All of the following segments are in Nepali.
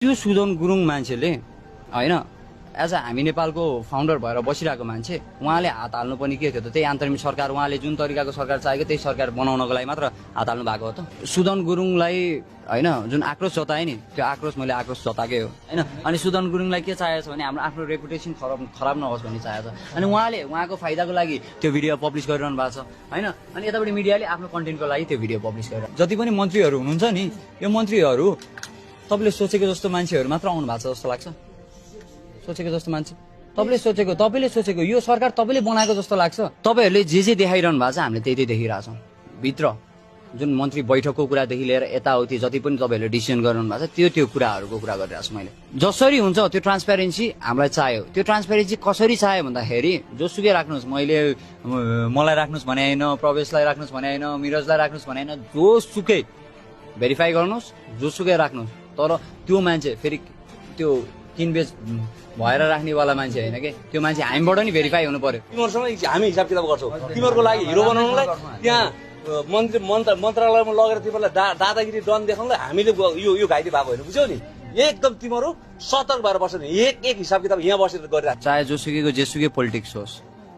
त्यो सुदन गुरुङ मान्छेले होइन एज अ हामी नेपालको फाउन्डर भएर बसिरहेको मान्छे उहाँले हात हाल्नु पनि के थियो त त्यही अन्तरिम सरकार उहाँले जुन तरिकाको सरकार चाहेको त्यही सरकार बनाउनको लागि मात्र हात हाल्नु भएको हो त। सुदन गुरुङलाई होइन जुन आक्रोश जताए नि त्यो आक्रोश मैले आक्रोश जताएकै हो होइन। अनि सुदन गुरुङलाई के चाहेको छ भने हाम्रो आफ्नो रेपुटेसन खराब नहोस् भन्ने चाहेको छ। अनि उहाँले उहाँको फाइदाको लागि त्यो भिडियो पब्लिस गरिरहनु भएको छ होइन। अनि यतापट्टि मिडियाले आफ्नो कन्टेन्टको लागि त्यो भिडियो पब्लिस गरिरहनु। जति पनि मन्त्रीहरू हुनुहुन्छ नि यो मन्त्रीहरू तपाईँले सोचेको जस्तो मान्छेहरू मात्र आउनु भएको छ जस्तो लाग्छ। सोचेको जस्तो मान्छे तपाईँले सोचेको यो सरकार तपाईँले बनाएको जस्तो लाग्छ। तपाईँहरूले जे देखाइरहनु भएको छ हामीले त्यही देखिरहेछौँ। भित्र जुन मन्त्री बैठकको कुरादेखि लिएर यताउति जति पनि तपाईँहरूले डिसिजन गरिरहनु भएको छ त्यो कुराहरूको कुरा गरिरहेको छु मैले। जसरी हुन्छ त्यो ट्रान्सप्यारेन्सी हामीलाई चाहियो। त्यो ट्रान्सप्यारेन्सी कसरी चाहियो भन्दाखेरि जोसुकै राख्नुहोस्, मलाई राख्नुहोस् भने होइन, प्रवेशलाई राख्नुहोस् भने होइन, मिरजलाई राख्नुहोस् भने होइन, जोसुकै भेरिफाई गर्नुहोस्, जोसुकै राख्नुहोस्। तर त्यो मान्छे फेरि त्यो किनबेच भएर राख्नेवाला मान्छे होइन कि त्यो मान्छे हामीबाट नि भेरिफाई हुनु पर्यो। तिमीहरूसँग हामी हिसाब किताब गर्छौँ। तिमीहरूको लागि हिरो बनाउनुलाई त्यहाँ मन्त्रालयमा लगेर तिमीहरूलाई दादागिरी डन देखाउनलाई हामीले यो घाइते भएको होइन, बुझ्यौ नि। एकदम तिमीहरू सतर्क भएर बस्छ नि। एक हिसाब किताब यहाँ बसेर गरिरहेको चाहे जोसुकैको जेसुकै पोलिटिक्स होस्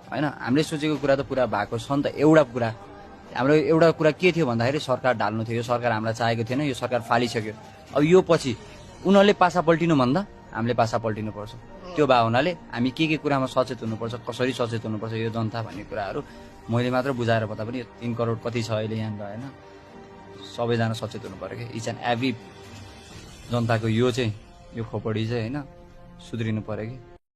होइन। हामीले सोचेको कुरा त पुरा भएको छ नि त। हाम्रो एउटा कुरा के थियो भन्दाखेरि सरकार ढाल्नु थियो। यो सरकार हामीलाई चाहेको थिएन, यो सरकार फालिसक्यो। अब यो पछि उनीहरूले पासा पल्टिनु भन्दा हामीले पासा पल्टिनु पर्छ। त्यो भए हुनाले हामी के कुरामा सचेत हुनुपर्छ, कसरी सचेत हुनुपर्छ यो जनता भन्ने कुराहरू मैले मात्र बुझाएर पता पनि 3 करोड कति छ अहिले यहाँ होइन। सबैजना सचेत हुनु पर्यो कि इच एन्ड एभ्री जनताको यो खोपडी चाहिँ होइन सुध्रिनु पर्यो कि।